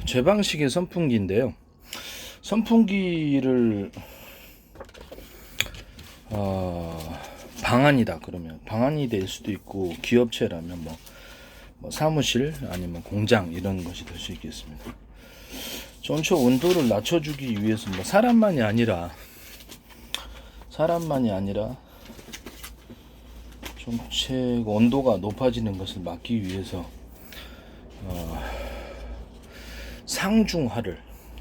제 방식의 선풍기인데요. 선풍기를 방안이다 그러면 방안이 될 수도 있고, 기업체라면 뭐 사무실 아니면 공장 이런 것이 될 수 있겠습니다. 전체 온도를 낮춰주기 위해서 뭐 사람만이 아니라 전체 온도가 높아지는 것을 막기 위해서 상중하를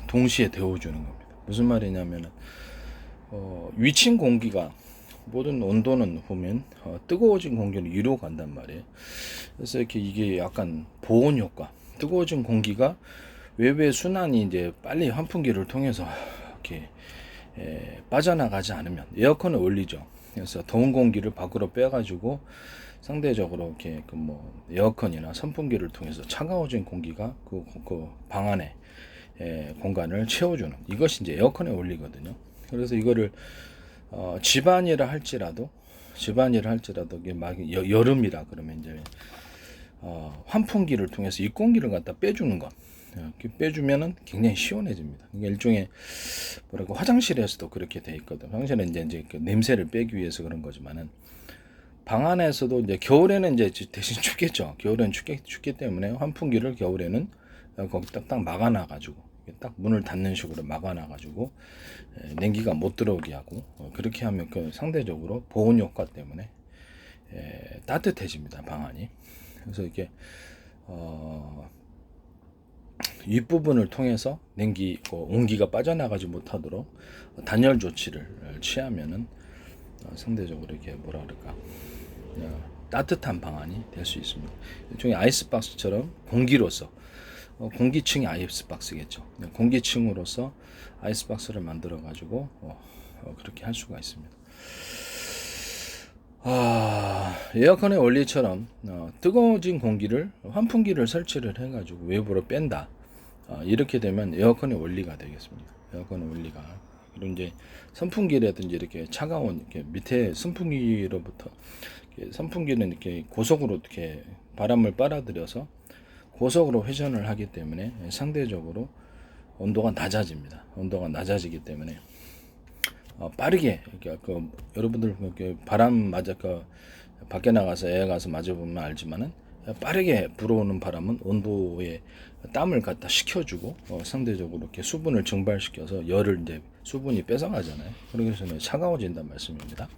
동시에 데워주는 겁니다. 무슨 말이냐면은 위층 공기가, 모든 온도는 보면 뜨거워진 공기는 위로 간단 말이에요. 그래서 이렇게 이게 약간 보온 효과, 뜨거워진 공기가 외부의 순환이 이제 빨리 환풍기를 통해서 이렇게 빠져나가지 않으면 에어컨을 올리죠. 그래서 더운 공기를 밖으로 빼가지고 상대적으로 이렇게 에어컨이나 선풍기를 통해서 차가워진 공기가 그 방 안에 공간을 채워주는, 이것이 이제 에어컨의 원리거든요. 그래서 이거를 집안이라 할지라도 이게 막 여름이라 그러면 이제 환풍기를 통해서 입공기를 갖다 빼주는 것, 이렇게 빼주면은 굉장히 시원해집니다. 이게 일종의 뭐랄까, 화장실에서도 그렇게 돼 있거든. 화장실은 이제 그 냄새를 빼기 위해서 그런 거지만은, 방 안에서도 이제 겨울에는 이제 대신 춥겠죠. 겨울에는 춥기 때문에 환풍기를 겨울에는 거기 딱딱 막아놔가지고, 딱 문을 닫는 식으로 막아놔가지고 냉기가 못 들어오게 하고, 그렇게 하면 그 상대적으로 보온 효과 때문에 따뜻해집니다, 방 안이. 그래서 이게 윗부분을 통해서 온기가 빠져나가지 못하도록 단열 조치를 취하면은 상대적으로 이렇게 뭐라 그럴까, 따뜻한 방안이 될 수 있습니다. 일종의 아이스박스처럼 공기로서, 공기층이 아이스박스겠죠. 공기층으로서 아이스박스를 만들어 가지고 그렇게 할 수가 있습니다. 에어컨의 원리처럼 뜨거워진 공기를 환풍기를 설치를 해가지고 외부로 뺀다. 이렇게 되면 에어컨의 원리가 되겠습니다. 에어컨의 원리가. 그리고 이제 선풍기라든지 이렇게 차가운, 이렇게 밑에 선풍기로부터, 선풍기는 이렇게 고속으로 이렇게 바람을 빨아들여서 고속으로 회전을 하기 때문에 상대적으로 온도가 낮아집니다. 온도가 낮아지기 때문에 빠르게 이렇게 여러분들 이렇게 바람 맞아 밖에 나가서 애 가서 맞아보면 알지만은, 빠르게 불어오는 바람은 온도에 땀을 갖다 식혀주고 상대적으로 이렇게 수분을 증발시켜서 열을 이제 수분이 뺏어가잖아요. 그래서 차가워진다는 말씀입니다.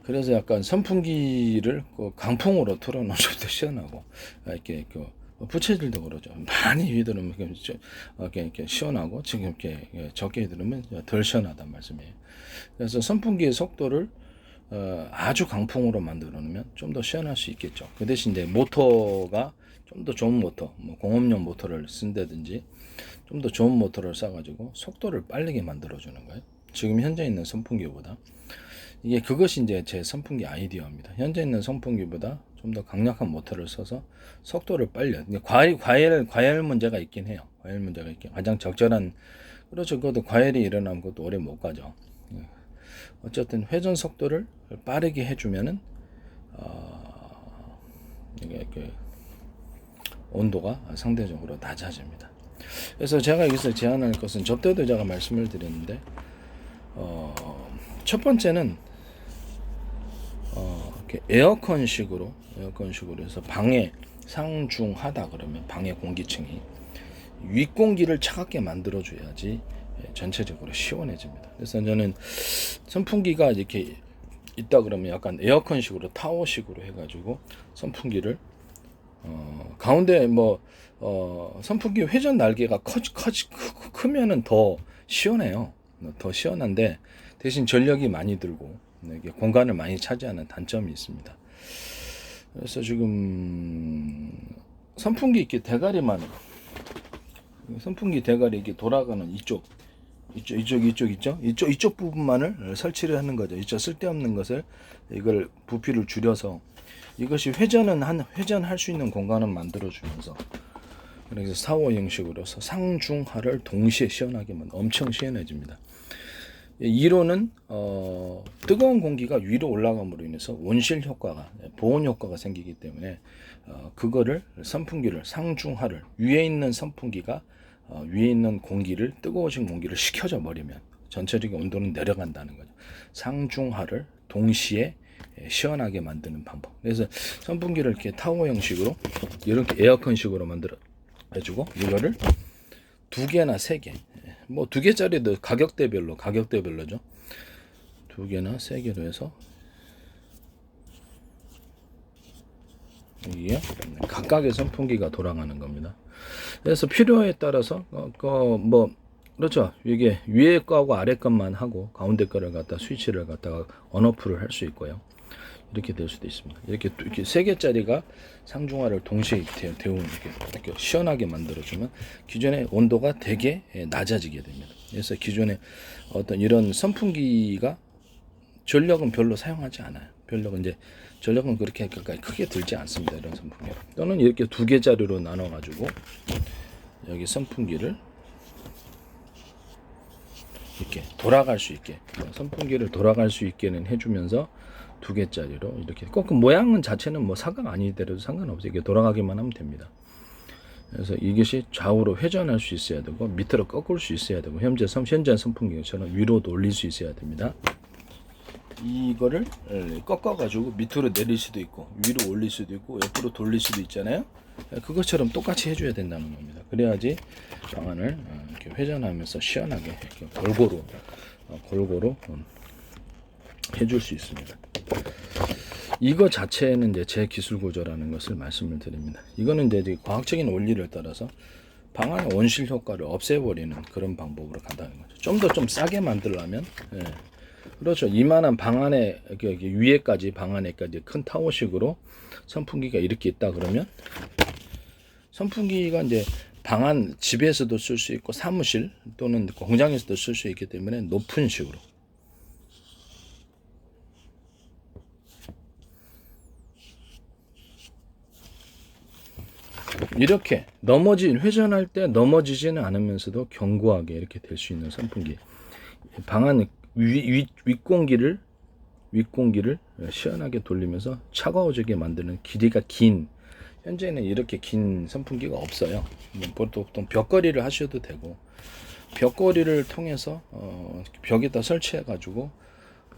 그래서 약간 선풍기를 강풍으로 틀어놓으면 더 시원하고, 이렇게 부채질도 그러죠. 많이 휘두르면 이렇게 시원하고, 지금 이렇게 적게 휘두르면 덜 시원하단 말씀이에요. 그래서 선풍기의 속도를 아주 강풍으로 만들어 놓으면 좀 더 시원할 수 있겠죠. 그 대신 이제 모터가 좀 더 좋은 모터, 공업용 모터를 쓴다든지 좀 더 좋은 모터를 쏴가지고 속도를 빠르게 만들어 주는 거예요. 지금 현재 있는 선풍기보다. 그것이 이제 제 선풍기 아이디어입니다. 현재 있는 선풍기보다 좀 더 강력한 모터를 써서 속도를 빨려. 과열 문제가 있긴 해요. 과열 문제가 있긴. 가장 적절한, 그렇죠. 그것도 과열이 일어나면 그것도 오래 못 가죠. 어쨌든 회전 속도를 빠르게 해주면은 이게 온도가 상대적으로 낮아집니다. 그래서 제가 여기서 제안할 것은, 접대도 제가 말씀을 드렸는데, 첫 번째는 이렇게 에어컨식으로 해서 방에 상중하다 그러면 방의 공기층이 윗공기를 차갑게 만들어 줘야지 전체적으로 시원해집니다. 그래서 저는 선풍기가 이렇게 있다 그러면 약간 에어컨식으로 타워식으로 해가지고 선풍기를 가운데 선풍기 회전 날개가 크면은 더 시원해요. 더 시원한데 대신 전력이 많이 들고 이게 공간을 많이 차지하는 단점이 있습니다. 그래서 지금 선풍기 이렇게 대가리만, 선풍기 대가리 이렇게 돌아가는 이쪽 있죠? 이쪽 부분만을 설치를 하는 거죠. 이쪽 쓸데없는 것을, 이걸 부피를 줄여서 이것이 회전할 수 있는 공간을 만들어 주면서, 그래서 사워 형식으로서 상중하를 동시에 시원하게 엄청 시원해집니다. 이론은 뜨거운 공기가 위로 올라감으로 인해서 온실 효과가, 보온 효과가 생기기 때문에 그거를 선풍기를 상중하를 위에 있는 선풍기가 위에 있는 공기를, 뜨거워진 공기를 식혀져 버리면 전체적인 온도는 내려간다는 거죠. 상중하를 동시에 시원하게 만드는 방법. 그래서 선풍기를 이렇게 타워 형식으로, 이렇게 에어컨식으로 만들어 가지고 이거를 2개나 3개, 뭐 2개짜리도 가격대별로죠. 2개나 3개로 해서 이게 각각의 선풍기가 돌아가는 겁니다. 그래서 필요에 따라서 뭐 그렇죠. 이게 위에 거하고 아래 것만 하고 가운데 거를 갖다 스위치를 갖다가 온오프를 할 수 있고요. 이렇게 될 수도 있습니다. 이렇게 3개짜리가 상중하를 동시에 데우는, 이렇게 시원하게 만들어주면 기존의 온도가 되게 낮아지게 됩니다. 그래서 기존에 어떤 이런 선풍기가 전력은 별로 사용하지 않아요. 전력은 그렇게 크게 들지 않습니다. 이런 선풍기. 또는 이렇게 2개짜리로 나눠 가지고 여기 선풍기를 이렇게 돌아갈 수 있게, 선풍기를 돌아갈 수 있게는 해주면서 2개짜리로 이렇게, 꼭 모양은 자체는 뭐 사각 아니더라도 상관없어요. 이게 돌아가기만 하면 됩니다. 그래서 이것이 좌우로 회전할 수 있어야 되고 밑으로 꺾을 수 있어야 되고 현재 선풍기처럼 위로도 올릴 수 있어야 됩니다. 이거를 꺾어 가지고 밑으로 내릴 수도 있고 위로 올릴 수도 있고 옆으로 돌릴 수도 있잖아요. 그것처럼 똑같이 해줘야 된다는 겁니다. 그래야지 방안을 이렇게 회전하면서 시원하게 이렇게 골고루 해줄 수 있습니다. 이거 자체는 이제 제 기술 구조라는 것을 말씀을 드립니다. 이거는 이제 과학적인 원리를 따라서 방안의 온실 효과를 없애버리는 그런 방법으로 간다는 거죠. 좀 더 좀 싸게 만들려면, 그렇죠. 이만한 방 안에, 위에까지, 방 안에까지 큰 타워식으로 선풍기가 이렇게 있다 그러면, 선풍기가 이제 방 안, 집에서도 쓸 수 있고 사무실 또는 공장에서도 쓸 수 있기 때문에 높은 식으로, 이렇게 회전할 때 넘어지지는 않으면서도 견고하게 이렇게 될 수 있는 선풍기. 방 안에 윗공기를 시원하게 돌리면서 차가워지게 만드는 길이가 긴, 현재는 이렇게 긴 선풍기가 없어요. 보통 벽걸이를 하셔도 되고, 벽걸이를 통해서 벽에다 설치해 가지고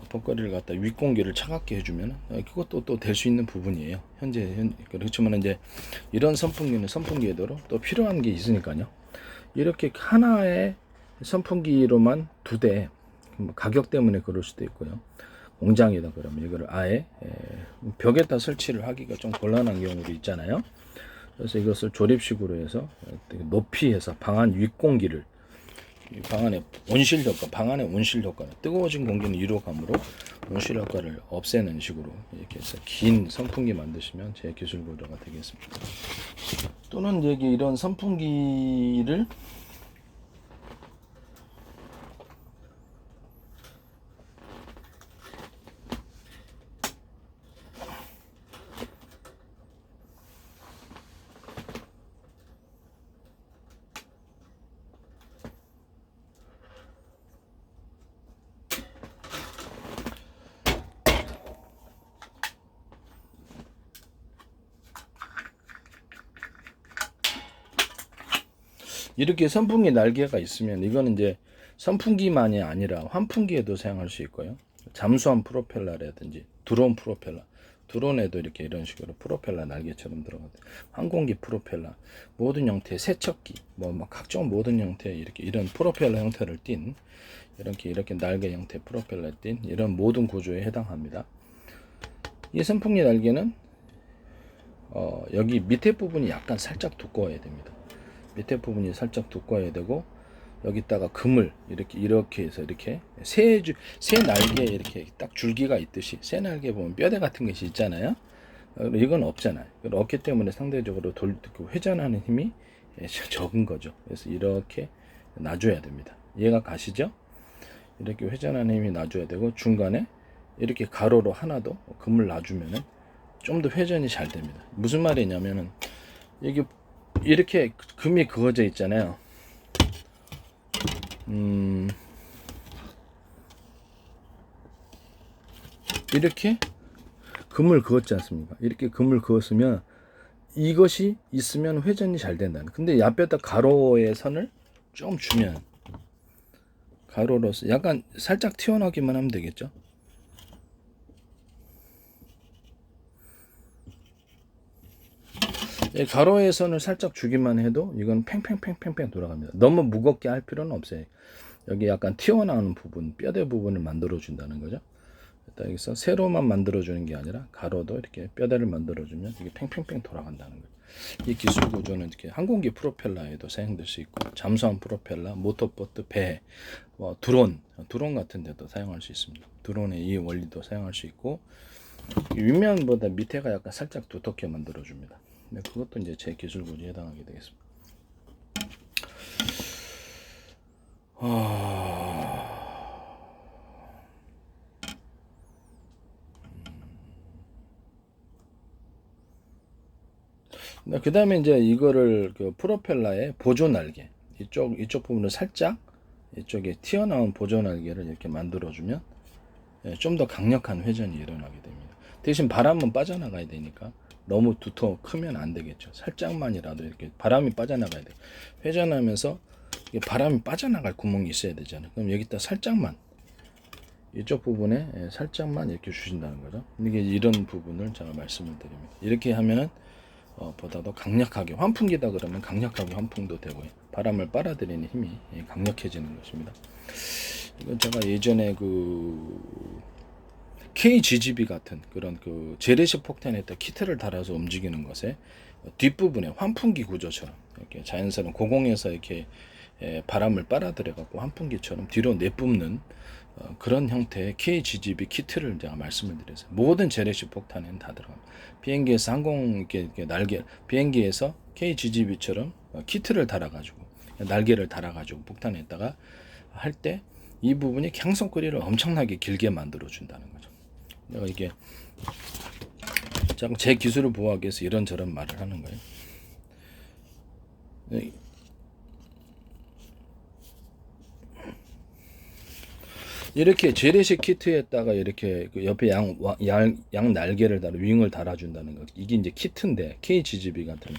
벽걸이를 갖다 윗공기를 차갑게 해주면 그것도 또 될 수 있는 부분이에요. 그렇지만 이제 이런 선풍기에도 또 필요한 게 있으니까요. 이렇게 하나의 선풍기로만 2대, 가격 때문에 그럴 수도 있고요. 공장이다 그러면 이거를 아예 벽에다 설치를 하기가 좀 곤란한 경우도 있잖아요. 그래서 이것을 조립식으로 해서 높이 해서 방안 윗공기를, 방 안의 온실 효과는 뜨거워진 공기는 위로 감으로 온실 효과를 없애는 식으로 이렇게 해서 긴 선풍기 만드시면 제 기술 구조가 되겠습니다. 또는 여기 이런 선풍기를 이렇게 선풍기 날개가 있으면, 이거는 이제 선풍기만이 아니라 환풍기에도 사용할 수 있고요. 잠수함 프로펠러라든지 드론에도 이렇게 이런 식으로 프로펠러 날개처럼 들어가고, 항공기 프로펠러, 모든 형태의 세척기, 뭐 각종 모든 형태의 이런 프로펠러 형태를 띤, 이렇게 날개 형태 프로펠러 띤 이런 모든 구조에 해당합니다. 이 선풍기 날개는 여기 밑에 부분이 약간 살짝 두꺼워야 됩니다. 밑에 부분이 살짝 두꺼워야 되고, 여기다가 금을 이렇게 해서 이렇게 새 날개에 이렇게 딱 줄기가 있듯이, 새 날개 보면 뼈대 같은 것이 있잖아요. 이건 없잖아요. 없기 때문에 상대적으로 회전하는 힘이 적은 거죠. 그래서 이렇게 놔줘야 됩니다. 이해가 가시죠? 이렇게 회전하는 힘이 놔줘야 되고, 중간에 이렇게 가로로 하나 더 금을 놔주면은 좀 더 회전이 잘 됩니다. 무슨 말이냐면은, 이게 이렇게 금이 그어져 있잖아요. 이렇게 금을 그었지 않습니까? 이렇게 금을 그었으면 이것이 있으면 회전이 잘 된다는. 근데 옆에다 가로의 선을 좀 주면 가로로서 약간 살짝 튀어나오기만 하면 되겠죠. 가로의 선을 살짝 주기만 해도 이건 팽팽팽팽팽 돌아갑니다. 너무 무겁게 할 필요는 없어요. 여기 약간 튀어나오는 부분, 뼈대 부분을 만들어 준다는 거죠. 여기서 세로만 만들어 주는 게 아니라 가로도 이렇게 뼈대를 만들어 주면 이게 팽팽팽 돌아간다는 거예요. 이 기술 구조는 이렇게 항공기 프로펠러에도 사용될 수 있고, 잠수함 프로펠러, 모터보트, 배, 드론 같은 데도 사용할 수 있습니다. 드론의 이 원리도 사용할 수 있고, 윗면보다 밑에가 약간 살짝 두텁게 만들어 줍니다. 근데 그것도 이제 제 기술 구조에 해당하게 되겠습니다. 그 다음에 이제 이거를 그 프로펠러의 보조 날개 이쪽 부분을 살짝 이쪽에 튀어나온 보조 날개를 이렇게 만들어주면 좀 더 강력한 회전이 일어나게 됩니다. 대신 바람은 빠져나가야 되니까 너무 크면 안 되겠죠. 살짝만이라도 이렇게 바람이 빠져나가야 돼. 회전하면서 바람이 빠져나갈 구멍이 있어야 되잖아요. 그럼 여기다 살짝만 이쪽 부분에 살짝만 이렇게 주신다는 거죠. 이게 이런 부분을 제가 말씀을 드립니다. 이렇게 하면은 보다도 강력하게, 환풍기다 그러면 강력하게 환풍도 되고요. 바람을 빨아들이는 힘이 강력해지는 것입니다. 이건 제가 예전에 그 KGGB 같은 그런 그 재래식 폭탄에다 키트를 달아서 움직이는 것에 뒷부분에 환풍기 구조처럼 이렇게 자연스러운 고공에서 이렇게 바람을 빨아들여 갖고 환풍기처럼 뒤로 내뿜는 그런 형태의 KGGB 키트를 제가 말씀을 드렸어요. 모든 재래식 폭탄에는 다 들어갑니다. 비행기에서 날개, 비행기에서 KGGB처럼 키트를 달아가지고 날개를 달아가지고 폭탄에다가 할 때 이 부분이 향선거리를 엄청나게 길게 만들어 준다는 거죠. 내가 이게 제 기술을 보호하기 위해서 이런저런 말을 하는 거예요. 이렇게 재래식 키트에다가 이렇게 그 옆에 양 날개를 달아 윙을 달아준다는 거. 이게 이제 키트인데 KGGB 같은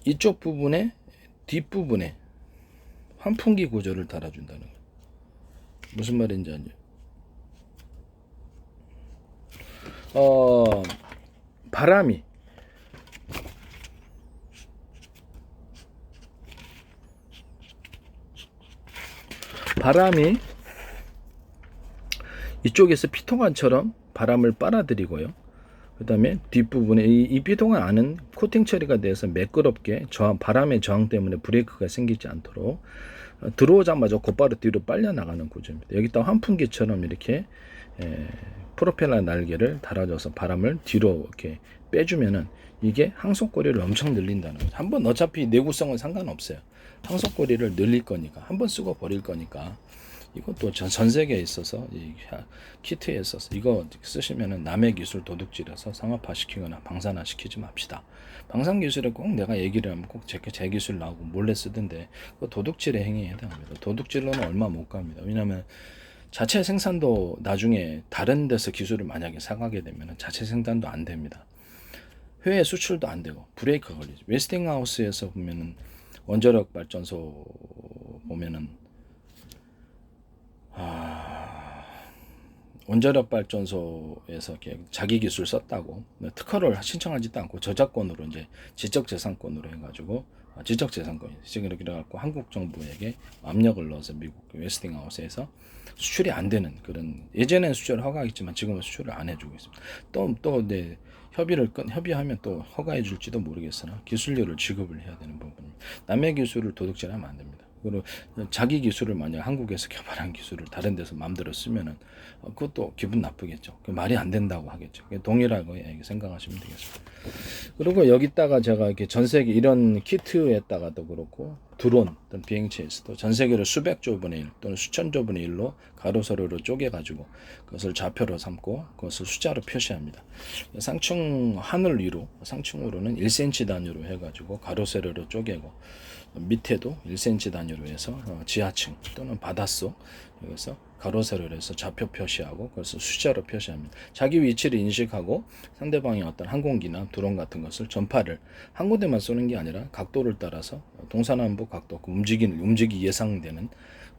이쪽 부분에 뒷부분에 환풍기 구조를 달아준다는 거. 무슨 말인지 알죠? 바람이 이쪽에서 피통안처럼 바람을 빨아들이고요. 그 다음에 뒷부분에 이 피통안 안은 코팅 처리가 돼서 매끄럽게 바람의 저항 때문에 브레이크가 생기지 않도록 들어오자마자 곧바로 뒤로 빨려 나가는 구조입니다. 여기다 환풍기처럼 이렇게 프로펠러 날개를 달아줘서 바람을 뒤로 이렇게 빼주면은 이게 항속거리를 엄청 늘린다는 거죠. 한번 어차피 내구성은 상관없어요. 항속거리를 늘릴 거니까 한번 쓰고 버릴 거니까 이것도 전 세계에 있어서 이 키트에 있어서 이거 쓰시면은 남의 기술 도둑질해서 상업화 시키거나 방산화 시키지 맙시다. 방산 기술에 꼭 내가 얘기를 하면 꼭 제 기술 나오고 몰래 쓰던데 그 도둑질의 행위에 해당합니다. 도둑질로는 얼마 못 갑니다. 왜냐하면 자체 생산도 나중에 다른 데서 기술을 만약에 사가게 되면 자체 생산도 안 됩니다. 해외 수출도 안 되고 브레이크가 걸리죠. 웨스팅하우스에서 보면은 원자력 발전소 보면은 원자력 발전소에서 자기 기술 썼다고 특허를 신청하지도 않고 저작권으로 이제 지적재산권으로 해가지고 지적재산권 지금 이렇게 갖고 한국 정부에게 압력을 넣어서 미국 웨스팅하우스에서 수출이 안 되는 그런 예전엔 수출 허가했지만 지금은 수출을 안 해주고 있습니다. 또 이제 협의하면 또 허가해 줄지도 모르겠으나 기술료를 지급을 해야 되는 부분입니다. 남의 기술을 도둑질하면 안 됩니다. 그리고 자기 기술을 만약 한국에서 개발한 기술을 다른 데서 마음대로 쓰면은 그것도 기분 나쁘겠죠. 말이 안 된다고 하겠죠. 동일하고 생각하시면 되겠습니다. 그리고 여기다가 제가 이렇게 전 세계 이런 키트에다가도 그렇고 드론 또는 비행체에서도 전 세계를 수백 조분의 1 또는 수천 조분의 1로 가로 세로로 쪼개가지고 그것을 좌표로 삼고 그것을 숫자로 표시합니다. 상층 하늘 위로 상층으로는 1cm 단위로 해가지고 가로 세로로 쪼개고 밑에도 1cm 단위로 해서 지하층 또는 바닷속 여기서 가로 세로를 해서 좌표 표시하고 그래서 숫자로 표시합니다. 자기 위치를 인식하고 상대방의 어떤 항공기나 드론 같은 것을 전파를 한 군데만 쏘는 게 아니라 각도를 따라서 동서남북 각도 움직이 예상되는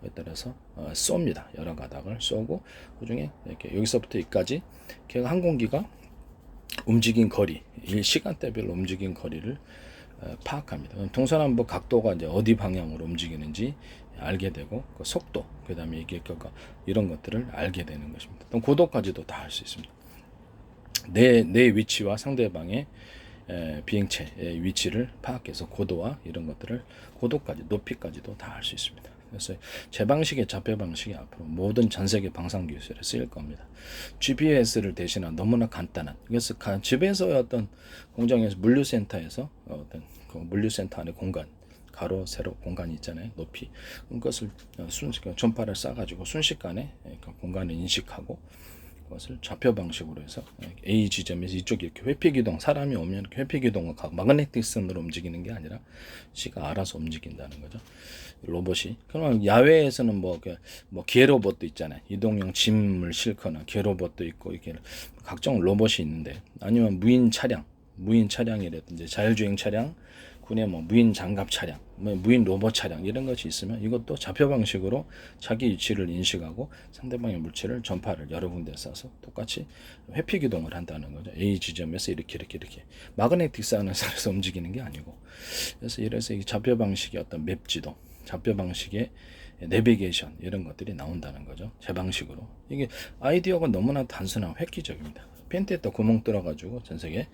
거에 따라서 쏩니다. 여러 가닥을 쏘고 그중에 이렇게 여기서부터 여기까지 걔가 항공기가 움직인 거리, 시간대별로 움직인 거리를 파악합니다. 동서남북 각도가 이제 어디 방향으로 움직이는지 알게 되고 그 속도, 그다음에 이게 이런 것들을 알게 되는 것입니다. 또 고도까지도 다 알 수 있습니다. 내 위치와 상대방의 비행체의 위치를 파악해서 고도와 이런 것들을 고도까지 높이까지도 다 알 수 있습니다. 그래서 제 방식의 좌표 방식이 앞으로 모든 전 세계 방산 기술에 쓰일 겁니다. GPS를 대신한 너무나 간단한, 그래서 집에서의 어떤 공장에서 물류센터에서 어떤 그 물류센터 안에 공간, 가로 세로 공간이 있잖아요. 높이 그것을 전파를 쏴가지고 순식간에 그 공간을 인식하고 그것을 좌표 방식으로 해서 A 지점에서 이쪽 이렇게 회피기동, 사람이 오면 이렇게 회피기동을 마그네틱 선으로 움직이는 게 아니라 C가 알아서 움직인다는 거죠. 로봇이. 그러면 야외에서는 뭐 개로봇도 있잖아요. 이동용 짐을 싣거나 개로봇도 있고 이렇게 각종 로봇이 있는데, 아니면 무인 차량이라든지 자율주행 차량, 군의 뭐 무인 장갑 차량, 무인 로봇 차량 이런 것이 있으면 이것도 좌표 방식으로 자기 위치를 인식하고 상대방의 물체를 전파를 여러 군데 쏴서 똑같이 회피 기동을 한다는 거죠. A 지점에서 이렇게 마그네틱 사이언스에서 움직이는 게 아니고, 그래서 이 좌표 방식의 어떤 맵 지도, 좌표 방식의 내비게이션 이런 것들이 나온다는 거죠. 제 방식으로. 이게 아이디어가 너무나 단순하고 획기적입니다. 펜트에다 구멍 뚫어가지고 전 세계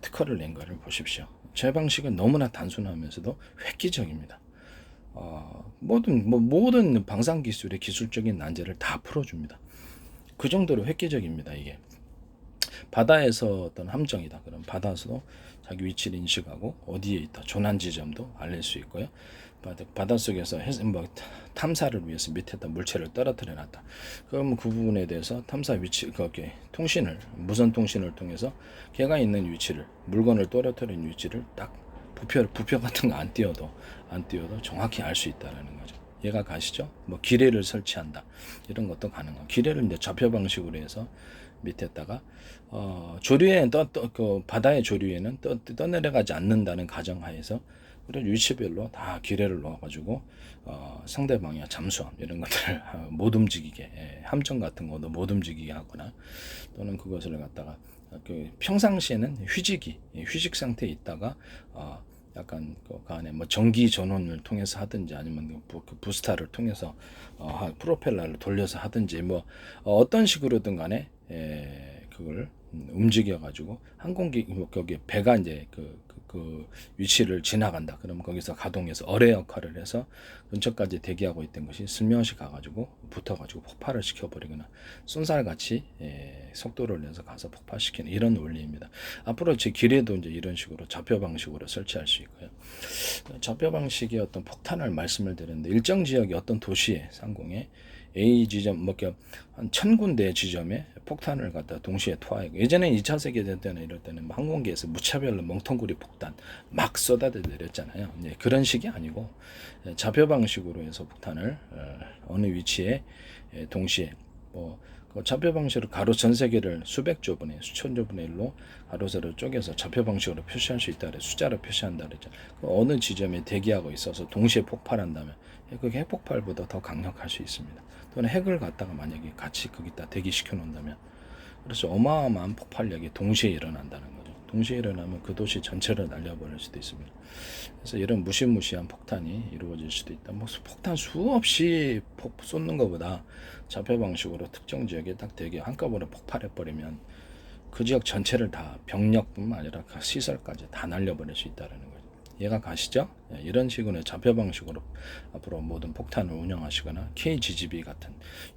특허를 낸 거를 보십시오. 제 방식은 너무나 단순하면서도 획기적입니다. 모든 방산 기술의 기술적인 난제를 다 풀어줍니다. 그 정도로 획기적입니다. 이게 바다에서 어떤 함정이다. 그럼 바다에서도 자기 위치를 인식하고 어디에 있다, 조난 지점도 알릴 수 있고요. 바닷속에서 탐사를 위해서 밑에다 물체를 떨어뜨려 놨다. 그러면 그 부분에 대해서 탐사 위치, 거기에 무선 통신을 통해서 걔가 있는 위치를, 물건을 떨어뜨린 위치를 딱 부표 같은 거 안 띄워도 정확히 알 수 있다라는 거죠. 얘가 가시죠? 뭐 기뢰를 설치한다. 이런 것도 가능하고, 기뢰를 이제 좌표 방식으로 해서 밑에다가 조류에 그 바다의 조류에는 떠내려가지 않는다는 가정하에서 그런 위치별로 다 기뢰를 넣어가지고 상대방의 잠수함 이런 것들을 못 움직이게, 함정 같은 것도 못 움직이게 하거나, 또는 그것을 갖다가 그 평상시에는 휴식 상태에 있다가 약간 그 안에 뭐 전기 전원을 통해서 하든지, 아니면 그 부스타를 통해서 프로펠러를 돌려서 하든지, 뭐 어떤 식으로든 간에 그걸 움직여 가지고 항공기, 거기 배가 이제 그 위치를 지나간다. 그러면 거기서 가동해서 어뢰 역할을 해서 근처까지 대기하고 있던 것이 슬며시 가가지고 붙어가지고 폭발을 시켜버리거나, 쏜살같이 속도를 내서 가서 폭발시키는 이런 원리입니다. 앞으로 제 기뢰도 이제 이런 식으로 좌표 방식으로 설치할 수 있고요. 좌표 방식의 어떤 폭탄을 말씀을 드렸는데, 일정 지역의 어떤 도시의 상공에 A 지점, 한 1000군데 지점에 폭탄을 갖다 동시에 투하하고, 예전에 2차 세계대전 때는 이럴 때는 항공기에서 무차별로 멍텅구리 폭탄 막 쏟아져 내렸잖아요. 그런 식이 아니고 좌표 방식으로 해서 폭탄을 어느 위치에 동시에 그 좌표 방식으로 가로 전 세계를 수천 조분의 1로 가로 세로 쪼개서 좌표 방식으로 표시할 수 있다 그래, 숫자로 표시한다 그랬죠. 그 어느 지점에 대기하고 있어서 동시에 폭발한다면 그게 핵폭발보다 더 강력할 수 있습니다. 또는 핵을 갖다가 만약에 같이 거기다 대기시켜 놓는다면, 그래서 어마어마한 폭발력이 동시에 일어난다는 거죠. 동시에 일어나면 그 도시 전체를 날려버릴 수도 있습니다. 그래서 이런 무시무시한 폭탄이 이루어질 수도 있다. 폭탄 수없이 쏟는 것보다 좌표 방식으로 특정 지역에 딱 대기 한꺼번에 폭발해버리면 그 지역 전체를 다, 병력뿐만 아니라 그 시설까지 다 날려버릴 수 있다는 거죠. 이해가 가시죠? 이런 식으로 좌표 방식으로 앞으로 모든 폭탄을 운영하시거나, KGB 같은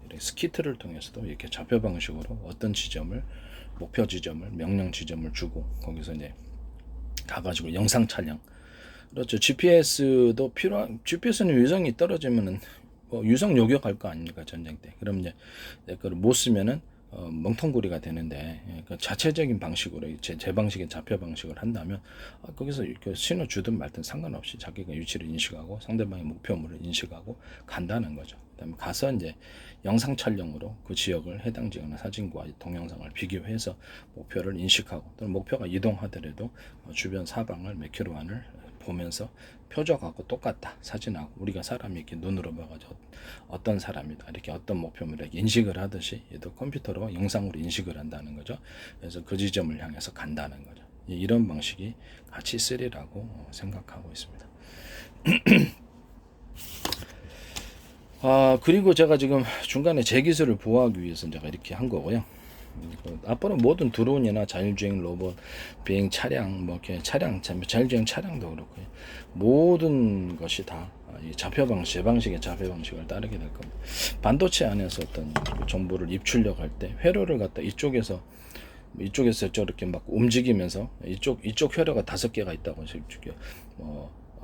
이런 스키트를 통해서도 이렇게 좌표 방식으로 어떤 지점을, 목표 지점을, 명령 지점을 주고 거기서 이제 가가지고 영상 촬영. 그렇죠. GPS도 GPS는 위성이 떨어지면은 위성 요격할 거 아닙니까, 전쟁 때. 그럼 이제 그걸 못 쓰면은 멍텅구리가 되는데, 그 자체적인 방식으로 제 방식의 좌표 방식을 한다면 거기서 이렇게 신호 주든 말든 상관없이 자기가 위치를 인식하고 상대방의 목표물을 인식하고 간다는 거죠. 그다음에 가서 이제 영상 촬영으로 그 지역을 해당 지역의 사진과 동영상을 비교해서 목표를 인식하고, 또는 목표가 이동하더라도 주변 사방을 몇 킬로 안을 보면서 표적하고 똑같다, 사진하고 우리가 사람이 이렇게 눈으로 봐가지고 어떤 사람이다, 이렇게 어떤 목표물을 이렇게 인식을 하듯이 얘도 컴퓨터로 영상으로 인식을 한다는 거죠. 그래서 그 지점을 향해서 간다는 거죠. 이런 방식이 같이 쓰리라고 생각하고 있습니다. 그리고 제가 지금 중간에 제 기술을 보호하기 위해서 제가 이렇게 한 거고요. 앞으로 모든 드론이나 자율주행 로봇, 비행 차량, 뭐 이렇게 차량, 자율주행 차량도 그렇고요. 모든 것이 다 이 좌표 방식, 제 방식의 좌표 방식을 따르게 될 겁니다. 반도체 안에서 어떤 정보를 입출력 할 때 회로를 갖다 이쪽에서 저렇게 막 움직이면서 이쪽 회로가 5개가 있다고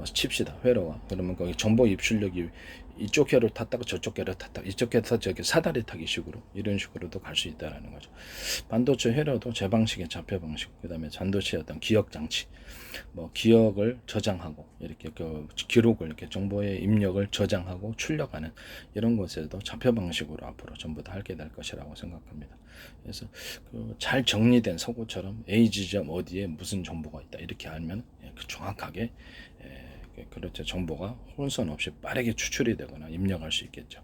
칩시다. 회로가. 그러면 거기 정보 입출력이 이쪽 회로 탔다가 저쪽 회로 탔다가 이쪽 회로 저기 사다리 타기 식으로, 이런 식으로도 갈 수 있다라는 거죠. 반도체 회로도 제 방식의 좌표 방식, 그다음에 반도체 어떤 기억 장치, 뭐 기억을 저장하고 이렇게 그 기록을 이렇게 정보의 입력을 저장하고 출력하는 이런 것에도 좌표 방식으로 앞으로 전부 다 하게 될 것이라고 생각합니다. 그래서 잘 정리된 서구처럼 A 지점 어디에 무슨 정보가 있다 이렇게 알면 정확하게 그렇죠. 정보가 혼선 없이 빠르게 추출이 되거나 입력할 수 있겠죠.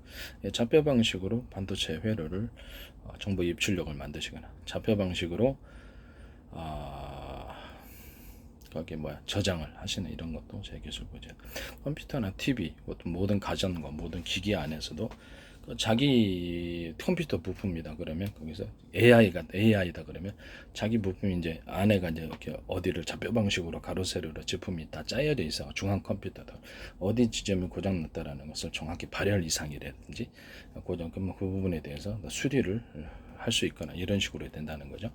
좌표 방식으로 반도체 회로를 정보 입출력을 만드시거나, 좌표 방식으로 거기 저장을 하시는 이런 것도 제 기술이죠. 컴퓨터나 TV, 모든 가전과 모든 기기 안에서도 자기 컴퓨터 부품이다 그러면 거기서 AI다 그러면 자기 부품이 이제 안에가 이제 이렇게 어디를 좌표 방식으로 가로 세로로 제품이 다 짜여져 있어 중앙 컴퓨터다 어디 지점이 고장 났다라는 것을 정확히 발열 이상이라든지 고장 그 부분에 대해서 수리를 할 수 있거나 이런 식으로 된다는 거죠.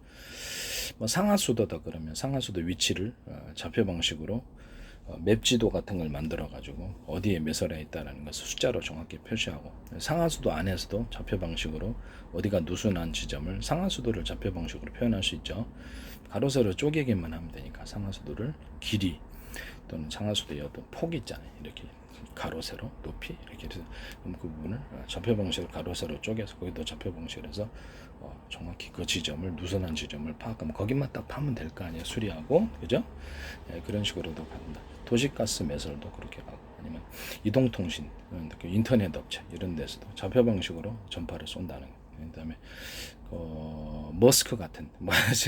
상하수도다 그러면 상하수도 위치를 좌표 방식으로 맵 지도 같은 걸 만들어 가지고 어디에 매설해 있다는 것을 숫자로 정확히 표시하고, 상하수도 안에서도 좌표 방식으로 어디가 누수난 지점을 상하수도를 좌표 방식으로 표현할 수 있죠. 가로세로 쪼개기만 하면 되니까 상하수도를 길이 또는 상하수도의 어떤 폭이 있잖아요. 이렇게 가로세로 높이 이렇게 해서 그 부분을 좌표 방식으로 가로세로 쪼개서 거기도 좌표 방식으로 해서 정확히 그 지점을 누수난 지점을 파악하면 거기만 딱 파면 될 거 아니에요. 수리하고, 그죠? 그런 식으로도 갑니다. 도시가스 매설도 그렇게 가고, 아니면 이동통신, 인터넷 업체 이런 데서도 좌표 방식으로 전파를 쏜다는 거. 그다음에 머스크 같은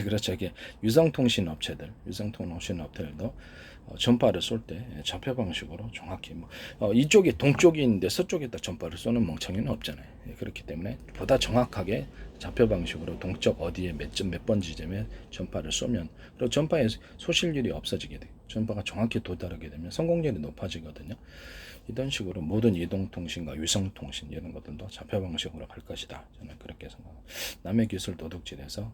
그렇죠. 이게 유성통신 업체들도 전파를 쏠 때 좌표 방식으로 정확히 이쪽이 동쪽이 있는데 서쪽에다 전파를 쏘는 멍청이는 없잖아요. 그렇기 때문에 보다 정확하게 좌표 방식으로 동쪽 어디에 몇 번 지점에 전파를 쏘면, 그리고 전파의 소실률이 없어지게 돼요. 전파가 정확히 도달하게 되면 성공률이 높아지거든요. 이런 식으로 모든 이동통신과 위성통신 이런 것들도 좌표 방식으로 갈 것이다. 저는 그렇게 생각합니다. 남의 기술 도둑질해서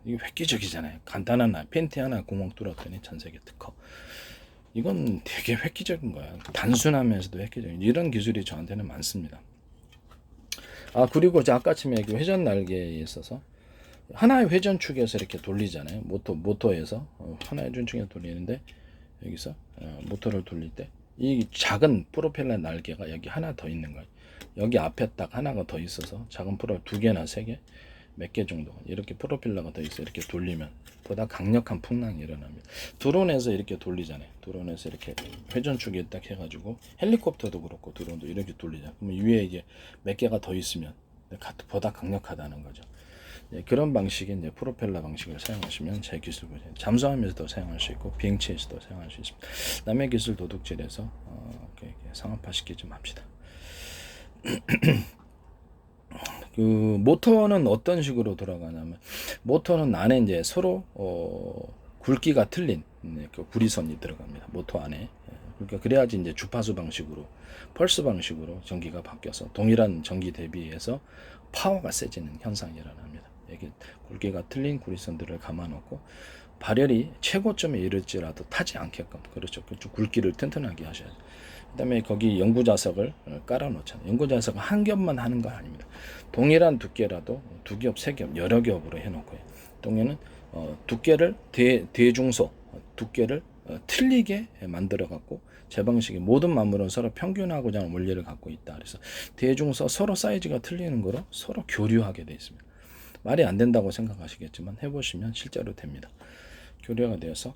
이게 획기적이잖아요. 간단한 팬티 하나 구멍 뚫었더니 전 세계 특허. 이건 되게 획기적인 거야. 단순하면서도 획기적인 이런 기술이 저한테는 많습니다. 그리고 아까 아침에 회전 날개에 있어서 하나의 회전축에서 이렇게 돌리잖아요. 모터에서 하나의 회전축에서 돌리는데 여기서 모터를 돌릴 때 이 작은 프로펠러 날개가 여기 하나 더 있는 거예요. 여기 앞에 딱 하나가 더 있어서 작은 프로 2개나 3개 몇 개 정도 이렇게 프로펠러가 더 있어 이렇게 돌리면 보다 강력한 풍랑이 일어납니다. 드론에서 이렇게 돌리잖아요. 드론에서 이렇게 회전축에 딱 해가지고 헬리콥터도 그렇고 드론도 이렇게 돌리잖아요. 그러면 위에 이게 몇 개가 더 있으면 보다 강력하다는 거죠. 그런 방식의 이제 프로펠러 방식을 사용하시면 제 기술을 잠수하면서도 사용할 수 있고 비행체에서도 사용할 수 있습니다. 남의 기술 도둑질해서 상업화시키지 좀 합시다. 그 모터는 어떤 식으로 돌아가냐면 모터는 안에 이제 서로 굵기가 틀린 그 구리선이 들어갑니다. 모터 안에. 그러니까 그래야지 이제 주파수 방식으로 펄스 방식으로 전기가 바뀌어서 동일한 전기 대비해서 파워가 세지는 현상이 일어납니다. 이게 굵기가 틀린 구리선들을 감아놓고 발열이 최고점에 이를지라도 타지 않게끔, 그렇죠. 그쪽 굵기를 튼튼하게 하셔야죠. 그다음에 거기 연구자석을 깔아놓잖아요. 연구자석은 한 겹만 하는 거 아닙니다. 동일한 두께라도 2겹, 3겹, 여러 겹으로 해놓고요. 동에는 두께를 대중소 두께를 틀리게 만들어 갖고 제 방식의 모든 만물은 서로 평균하고자 하는 원리를 갖고 있다. 그래서 대중서 서로 사이즈가 틀리는 거로 서로 교류하게 돼 있습니다. 말이 안 된다고 생각하시겠지만 해보시면 실제로 됩니다. 교류가 되어서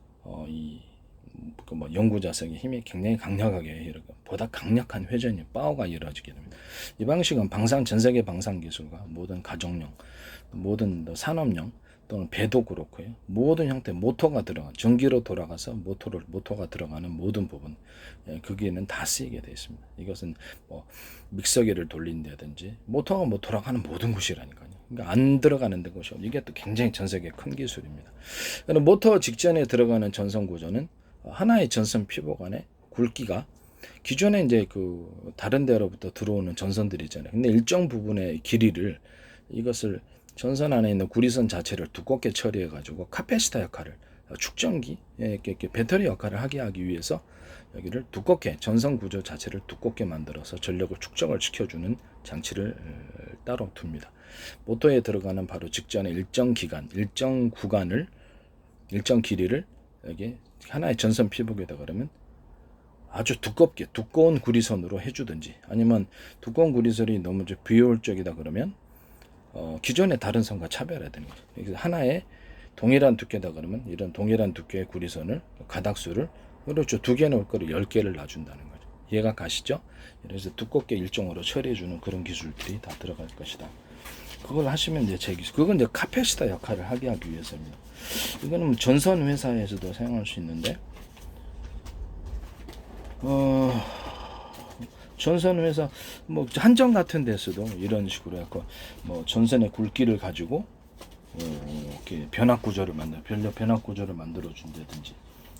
연구 자석의 힘이 굉장히 강력하게 보다 강력한 회전이 파워가 이루어지게 됩니다. 이 방식은 전 세계 방산 기술과 모든 가정용, 모든 산업용 또는 배도 그렇고요. 모든 형태 모터가 들어가 전기로 돌아가서 모터가 들어가는 모든 부분 거기에는 다 쓰이게 되어 있습니다. 이것은 믹서기를 돌린다든지 모터가 돌아가는 모든 곳이라니까요. 그러니까 안 들어가는 곳이 이게 또 굉장히 전 세계 큰 기술입니다. 모터 직전에 들어가는 전선 구조는 하나의 전선 피복 안에 굵기가 기존에 이제 다른 데로부터 들어오는 전선들이 있잖아요. 근데 일정 부분의 길이를 이것을 전선 안에 있는 구리선 자체를 두껍게 처리해 가지고 카패시터 역할을 축전기 이렇게 배터리 역할을 하기 위해서 여기를 두껍게 전선 구조 자체를 두껍게 만들어서 전력을 축적을 시켜주는 장치를 따로 둡니다. 모터에 들어가는 바로 직전에 일정 구간을 일정 길이를 여기 하나의 전선 피복에다 그러면 아주 두꺼운 구리선으로 해주든지 아니면 두꺼운 구리선이 너무 비효율적이다 그러면 기존의 다른 선과 차별화되는 거죠. 그래서 하나의 동일한 두께다 그러면 이런 동일한 두께의 구리선을 가닥수를 그렇죠. 2개 놓을 거를 10개를 놔준다는 거죠. 이해가 가시죠? 그래서 두껍게 일정으로 처리해주는 그런 기술들이 다 들어갈 것이다. 그걸 하시면 이제 제 기술. 그건 이제 카패시터 역할을 하기 위해서입니다. 이거는 전선 회사에서도 사용할 수 있는데, 전선 회사 한정 같은 데서도 이런 식으로 해서 전선의 굵기를 가지고 이렇게 변압 구조를 만들어 준다든지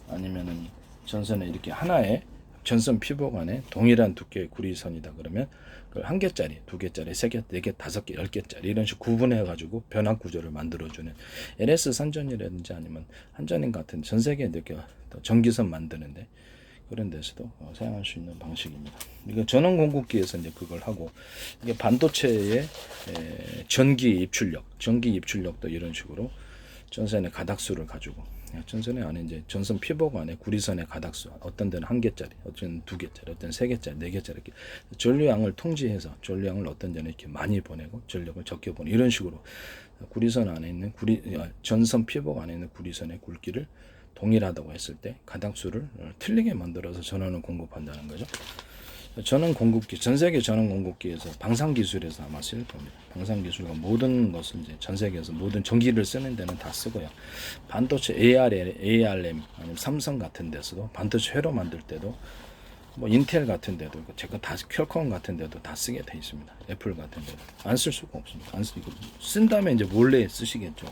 아니면은 전선에 이렇게 하나의 전선 피복 안에 동일한 두께의 구리선이다 그러면 그걸 1개짜리, 2개짜리, 3개, 4개, 5개, 10개짜리 이런 식으로 구분해 가지고 변압 구조를 만들어 주는 LS 산전이라든지 아니면 한전인 같은 전 세계 이렇게 전기선 만드는데 그런 데서도 사용할 수 있는 방식입니다. 이거 전원 공급기에서 이제 그걸 하고 이게 반도체의 전기 입출력도 이런 식으로 전선의 가닥수를 가지고 전선의 안에 이제 전선 피복 안에 구리선의 가닥수 어떤 데는 1개짜리, 어떤 2개짜리, 어떤 3개짜리, 4개짜리 이렇게 전류량을 통제해서 전류량을 어떤 데는 이렇게 많이 보내고 전력을 적게 보내고 이런 식으로 구리선 안에 있는 전선 피복 안에 있는 구리선의 굵기를 동일하다고 했을 때 가닥수를 틀리게 만들어서 전원을 공급한다는 거죠. 전원 공급기, 전 세계 전원 공급기에서 방산 기술에서 아마 쓸 겁니다. 방산 기술과 모든 것을 이제 전 세계에서 모든 전기를 쓰는 데는 다 쓰고요. 반도체 ARM 아니면 삼성 같은 데서도 반도체 회로 만들 때도 인텔 같은 데도 제가 다 퀄컴 같은 데도 다 쓰게 돼 있습니다. 애플 같은 데도 안 쓸 수가 없습니다. 쓴 다음에 이제 몰래 쓰시겠죠.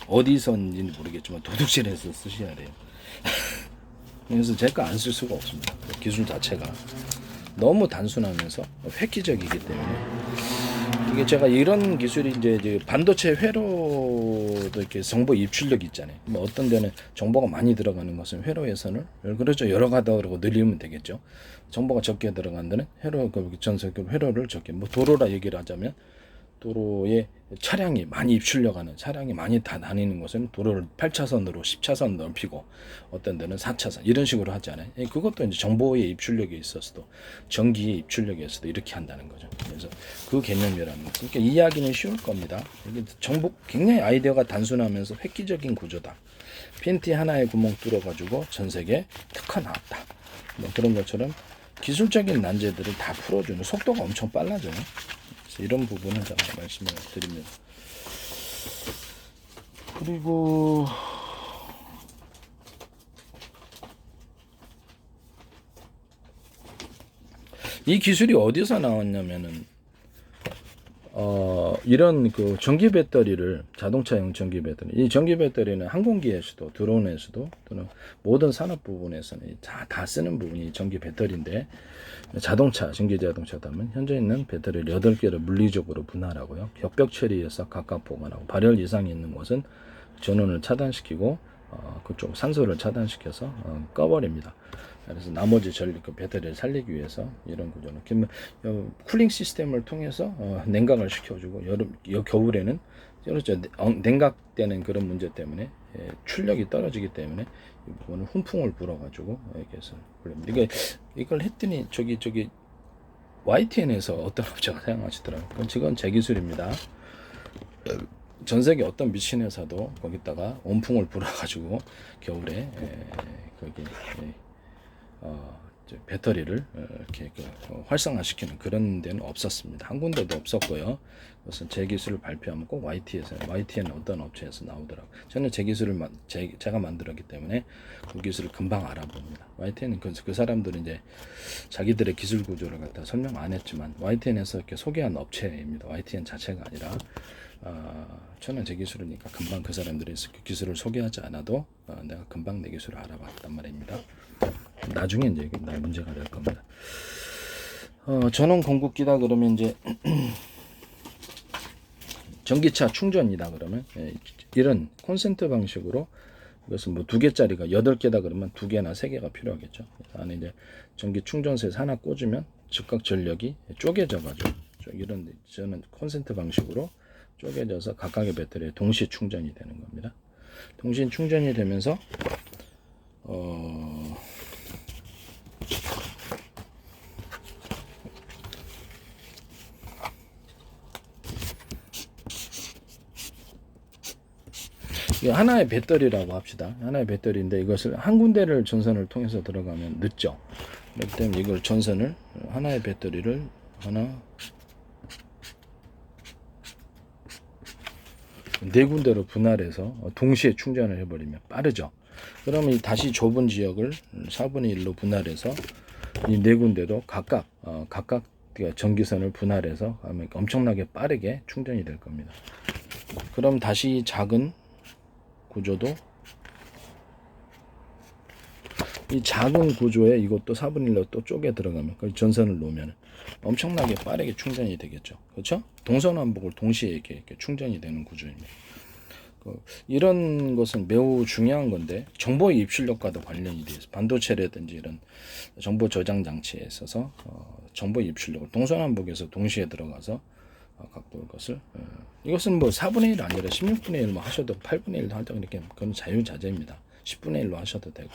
어디서인지는 모르겠지만 도둑질해서 쓰셔야 돼요. 그래서 제가 안 쓸 수가 없습니다. 기술 자체가 너무 단순하면서 획기적이기 때문에 이게 제가 이런 기술이 이제 반도체 회로도 이렇게 정보 입출력 있잖아요. 어떤 데는 정보가 많이 들어가는 것은 회로에서는 그렇죠. 여러 가닥으로 늘리면 되겠죠. 정보가 적게 들어간 데는 회로를 적게 도로라 얘기를 하자면 도로에 차량이 많이 입출력하는 차량이 많이 다 다니는 곳은 도로를 8차선으로 10차선 넓히고 어떤 데는 4차선 이런 식으로 하잖아요. 그것도 이제 정보의 입출력에 있어서도 전기의 입출력에 있어서도 이렇게 한다는 거죠. 그래서 그 개념이라는 거죠. 그러니까 이야기는 쉬울 겁니다. 이게 정보 굉장히 아이디어가 단순하면서 획기적인 구조다. 핀티 하나에 구멍 뚫어가지고 전 세계 특허 나왔다. 그런 것처럼 기술적인 난제들을 다 풀어주는 속도가 엄청 빨라져요. 이런 부분을 제가 말씀을 드립니다. 그리고 이 기술이 어디서 나왔냐면은 이런 전기 배터리를 자동차용 전기 배터리 이 전기 배터리는 항공기에서도 드론에서도 또는 모든 산업 부분에서는 다 쓰는 부분이 전기 배터리인데 전기 자동차다면 현재 있는 배터리를 8개를 물리적으로 분할하고요. 격벽 처리해서 각각 보관하고 발열 이상이 있는 곳은 전원을 차단시키고 그쪽 산소를 차단시켜서 꺼버립니다. 그래서 나머지 배터리를 살리기 위해서 이런 구조는 쿨링 시스템을 통해서 냉각을 시켜주고 겨울에는 그렇죠. 냉각되는 그런 문제 때문에 출력이 떨어지기 때문에 이 부분을 훈풍을 불어가지고 이렇게 불립니다. 이걸 했더니 저기 YTN에서 어떤 업체가 사용하시더라고요. 그건 제 기술입니다. 전 세계 어떤 미친 회사도 거기다가 온풍을 불어가지고 겨울에 거기 배터리를 이렇게 활성화시키는 그런 데는 없었습니다. 한 군데도 없었고요. 그것은 제 기술을 발표하면 꼭 YTN은 어떤 업체에서 나오더라고요. 저는 제 기술을 제가 만들었기 때문에 그 기술을 금방 알아봅니다. YTN은 그 사람들은 이제 자기들의 기술 구조를 갖다 설명 안 했지만 YTN에서 이렇게 소개한 업체입니다. YTN 자체가 아니라 저는 제 기술이니까 금방 그 사람들이 그 기술을 소개하지 않아도 내가 금방 내 기술을 알아봤단 말입니다. 나중에 이제 문제가 될 겁니다. 전원 공급기다 그러면 이제 전기차 충전이다 그러면 이런 콘센트 방식으로 이것은 뭐 2개짜리가 8개다 그러면 2개나 3개가 필요하겠죠. 안에 이제 전기 충전소에서 하나 꽂으면 즉각 전력이 쪼개져 가지고 이런 저는 콘센트 방식으로 쪼개져서 각각의 배터리에 동시에 충전이 되는 겁니다. 동시에 충전이 되면서 이게 하나의 배터리라고 합시다. 하나의 배터리인데 이것을 한 군데를 전선을 통해서 들어가면 늦죠. 그렇기 때문에 이걸 전선을 하나의 배터리를 네 군데로 분할해서 동시에 충전을 해버리면 빠르죠. 그러면 다시 좁은 지역을 4분의 1로 분할해서 이 네 군데도 각각 전기선을 분할해서 하면 엄청나게 빠르게 충전이 될 겁니다. 그럼 다시 작은 구조도 이 작은 구조에 이것도 4분의 1로 또 쪼개 들어가면 전선을 놓으면 엄청나게 빠르게 충전이 되겠죠. 그렇죠? 동서남북을 동시에 이렇게 충전이 되는 구조입니다. 이런 것은 매우 중요한 건데 정보 입출력과도 관련이 되어 있어요. 반도체라든지 이런 정보 저장 장치에 있어서 정보 입출력을 동서남북에서 동시에 들어가서 각도의 것을 이것은 뭐 4분의 1 아니라 16분의 1뭐 하셔도 8분의 1도 하도 이렇게 그건 자유자재입니다. 10분의 1로 하셔도 되고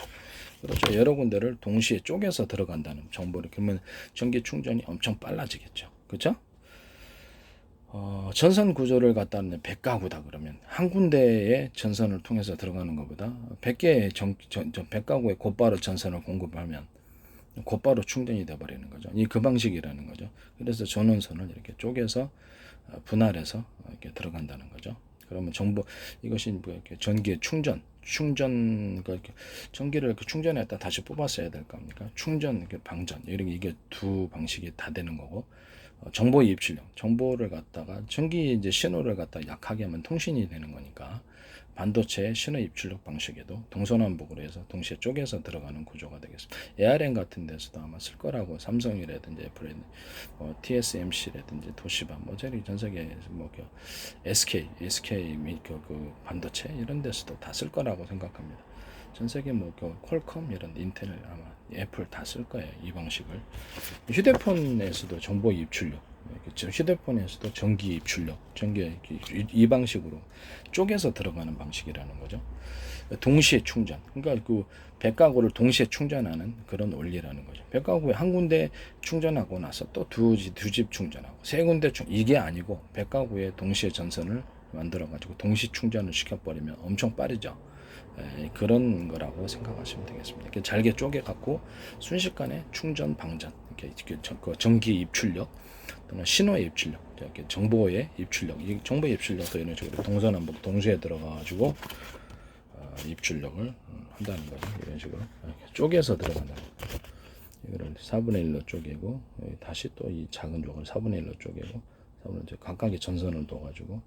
그렇죠. 여러 군데를 동시에 쪼개서 들어간다는 정보를 그러면 전기 충전이 엄청 빨라지겠죠. 그렇죠? 전선 구조를 갖다 놓는 100가구다 그러면 한 군데의 전선을 통해서 들어가는 것보다 100개의 100가구에 곧바로 전선을 공급하면 곧바로 충전이 돼 버리는 거죠. 그 방식이라는 거죠. 그래서 전원선을 이렇게 쪼개서 분할해서 이렇게 들어간다는 거죠. 그러면 이것이 뭐 이렇게 전기의 충전 전기를 이렇게 충전했다 다시 뽑았어야 될 겁니까? 충전, 방전 이게 두 방식이 다 되는 거고. 정보 입출력, 정보를 갖다가 전기 이제 신호를 갖다 약하게 하면 통신이 되는 거니까 반도체 신호 입출력 방식에도 동서남북으로 해서 동시에 쪼개서 들어가는 구조가 되겠습니다. ARM 같은 데서도 아마 쓸 거라고 삼성이라든지 애플, TSMC라든지 도시바, 저기 전 세계 SK 및 그 반도체 이런 데서도 다 쓸 거라고 생각합니다. 전 세계 퀄컴 이런 인텔 아마 애플 다 쓸 거예요. 이 방식을. 휴대폰에서도 정보 입출력, 휴대폰에서도 전기 입출력, 이 방식으로 쪼개서 들어가는 방식이라는 거죠. 동시에 충전. 그러니까 그 100가구를 동시에 충전하는 그런 원리라는 거죠. 100가구에 한 군데 충전하고 나서 또 두 집 충전하고 세 군데 이게 아니고 100가구에 동시에 전선을 만들어 가지고 동시 충전을 시켜버리면 엄청 빠르죠. 그런 거라고 생각하시면 되겠습니다. 이렇게 잘게 쪼개 갖고 순식간에 충전, 방전, 이렇게 전기 입출력 또는 신호의 입출력, 이렇게 정보의 입출력, 이 정보의 입출력도 이런 식으로 동서남북 동시에 들어가 가지고 입출력을 한다는 거죠. 이런 식으로 이렇게 쪼개서 들어간다는 거죠. 이거를 4분의 1로 쪼개고 다시 또 이 작은 쪽을 4분의 1로 쪼개고 4분의 1 각각의 전선을 둬 가지고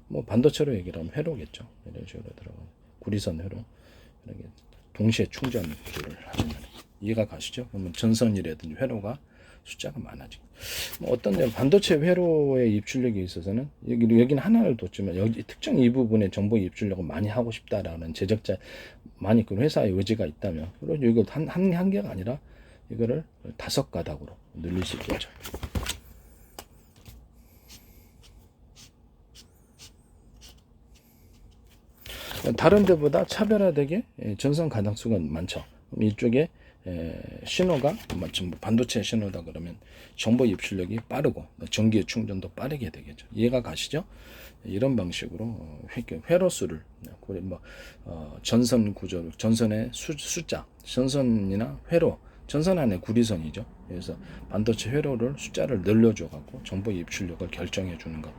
뭐 반도체로 얘기를 하면 회로겠죠. 이런 식으로 들어가는. 구리선 회로 이렇게 동시에 충전을 하신다는 이해가 가시죠? 그러면 전선이라든지 회로가 숫자가 많아지고 어떤 데 반도체 회로의 입출력에 있어서는 여기는 하나를 뒀지만 여기 특정 이 부분에 정보 입출력을 많이 하고 싶다라는 제작자 많이 그 회사의 의지가 있다면 그리고 이거 한 개가 아니라 이거를 5가닥으로 늘릴 수 있겠죠. 다른 데보다 차별화되게 전선 가닥수가 많죠. 그럼 이쪽에 신호가 마침 반도체 신호다 그러면 정보 입출력이 빠르고 전기의 충전도 빠르게 되겠죠. 이해가 가시죠? 이런 방식으로 회로수를 전선 구조를 전선의 숫자, 전선이나 회로, 전선 안에 구리선이죠. 그래서 반도체 회로를 숫자를 늘려줘 갖고 정보 입출력을 결정해 주는 것.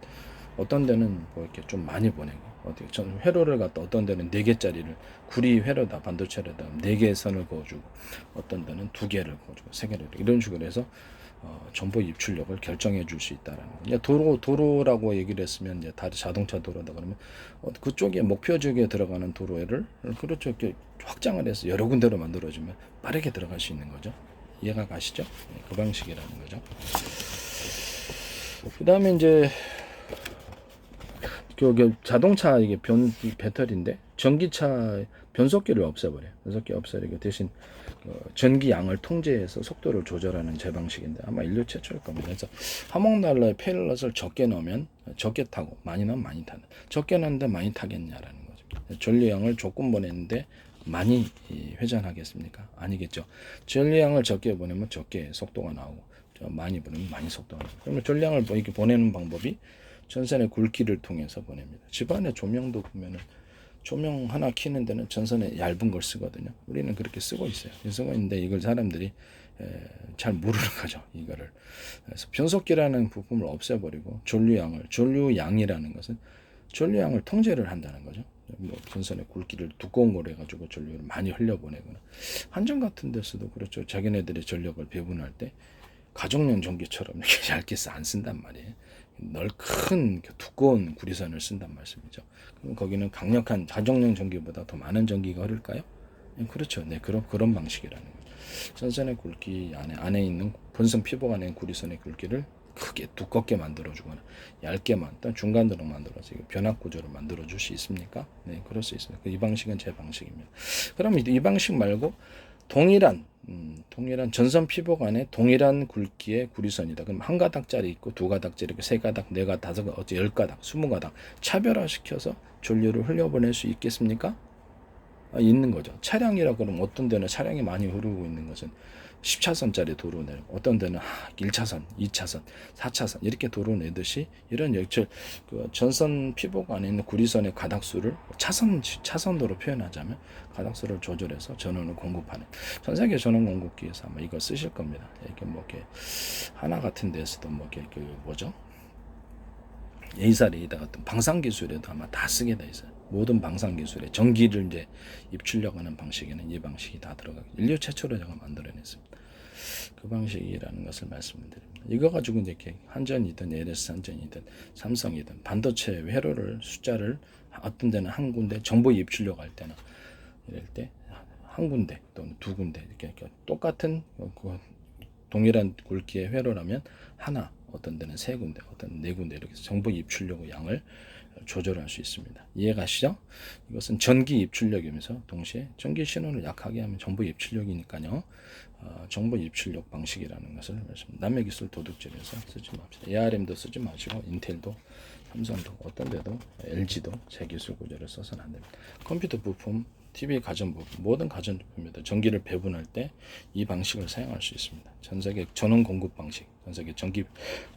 어떤 데는 뭐 이렇게 좀 많이 보내고 전 회로를 갖다 어떤 데는 4개짜리를 구리 회로다 반도체로다 4개의 선을 그어주고 어떤 데는 2개를 그어주고 3개를 이런 식으로 해서 정보 입출력을 결정해 줄 수 있다라는 거예요. 도로라고 얘기를 했으면 이제 다 자동차 도로다 그러면 그쪽에 목표 지역에 들어가는 도로를 그렇죠 이렇게 확장을 해서 여러 군데로 만들어주면 빠르게 들어갈 수 있는 거죠. 이해가 가시죠? 네, 그 방식이라는 거죠. 그 다음에 이제 자동차 이게 배터리인데 전기차 변속기를 없애버려요. 변속기 없애버리고 대신 전기 양을 통제해서 속도를 조절하는 제 방식인데 아마 인류 최초일 겁니다. 그래서 화목난로에 페일럿을 적게 넣으면 적게 타고 많이 넣으면 많이 타는. 적게 넣는데 많이 타겠냐라는 거죠. 전류양을 조금 보냈는데 많이 회전하겠습니까? 아니겠죠. 전류양을 적게 보내면 적게 속도가 나오고 많이 보내면 많이 속도가 나오고. 그러면 전류양을 이렇게 보내는 방법이 전선의 굵기를 통해서 보냅니다. 집안에 조명도 보면은 조명 하나 켜는 데는 전선에 얇은 걸 쓰거든요. 우리는 그렇게 쓰고 있어요. 쓰고 있는데 이걸 사람들이 잘 모르는 거죠. 이거를. 그래서 변속기라는 부품을 없애버리고 전류양이라는 것은 전류양을 통제를 한다는 거죠. 뭐 전선의 굵기를 두꺼운 걸 해가지고 전류를 많이 흘려보내거나 한전 같은 데서도 그렇죠. 자기네들의 전력을 배분할 때 가정용 전기처럼 이렇게 얇게 안 쓴단 말이에요. 큰 두꺼운 구리선을 쓴단 말씀이죠. 그럼 거기는 강력한 가정용 전기보다 더 많은 전기가 흐를까요? 그렇죠. 네, 그런 방식이라는 거죠. 전선의 굵기 안에 있는 본선 피복 안에 있는 구리선의 굵기를 크게 두껍게 만들어주거나 얇게만 또는 중간으로 만들어서 변압 구조를 만들어줄 수 있습니까? 네, 그럴 수 있습니다. 이 방식은 제 방식입니다. 그럼 이 방식 말고 동일한 전선 피복 안에 동일한 굵기의 구리선이다. 그럼 한 가닥짜리 있고 두 가닥짜리 있고 세 가닥, 네 가닥, 다섯 가닥, 10가닥, 20가닥 차별화시켜서 전류를 흘려보낼 수 있겠습니까? 있는 거죠. 차량이라 그러면 어떤 데는 차량이 많이 흐르고 있는 것은 10차선짜리 도로 내고 어떤 데는 1차선, 2차선, 4차선 이렇게 도로 내듯이 이런 전선 피복 안에 있는 구리선의 가닥수를 차선도로 표현하자면 가닥수를 조절해서 전원을 공급하는 전 세계 전원 공급기에서 아마 이걸 쓰실 겁니다. 이렇게 이렇게 하나 같은 데서도 A사 레이더 같은 방산 기술에도 아마 다 쓰게 돼 있어요. 모든 방산 기술에 전기를 이제 입출력하는 방식에는 이 방식이 다 들어가고 인류 최초로 제가 만들어냈습니다. 그 방식이라는 것을 말씀드립니다. 이거 가지고 이제 한전이든 LS 한전이든 삼성이든 반도체 회로를 숫자를 어떤 데는 한 군데 정보 입출력 할 때나 이럴 때 한 군데 또는 두 군데 이렇게 똑같은 동일한 굵기의 회로라면 하나 어떤 데는 세 군데, 어떤 네 군데 이렇게 정보 입출력 양을 조절할 수 있습니다. 이해가시죠? 이것은 전기 입출력이면서 동시에 전기 신호를 약하게 하면 정보 입출력이니까요. 정보 입출력 방식이라는 것을 말씀드립니다. 남의 기술 도둑질해서 쓰지 맙시다. ARM도 쓰지 마시고 인텔도 삼성도 어떤 데도 LG도 제 기술 구조를 써서는 안 됩니다. 컴퓨터 부품, TV 가전 부품, 모든 가전 부품입니다. 전기를 배분할 때 이 방식을 사용할 수 있습니다. 전 세계 전원 공급 방식, 전 세계 전기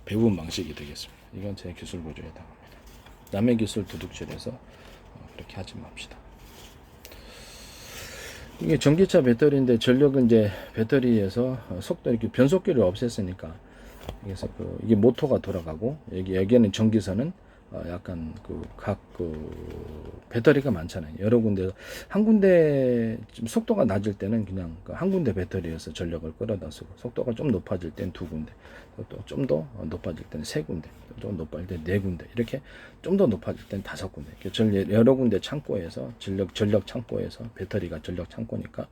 배분 방식이 되겠습니다. 이건 제 기술 구조에 해당합니다. 남의 기술 도둑질해서 그렇게 하지 맙시다. 이게 전기차 배터리인데 전력은 이제 배터리에서 속도 이렇게 변속기를 없앴으니까 그래서 이게 모터가 돌아가고 여기에는 전기선은 약간 각 배터리가 많잖아요. 여러 군데 한 군데 속도가 낮을 때는 그냥 한 군데 배터리에서 전력을 끌어다 쓰고 속도가 좀 높아질 때는 두 군데, 또 좀 더 높아질 때는 세 군데, 좀 높아질 때는 네 군데 이렇게 좀 더 높아질 때는 다섯 군데. 여러 군데 창고에서 전력 창고에서 배터리가 전력 창고니까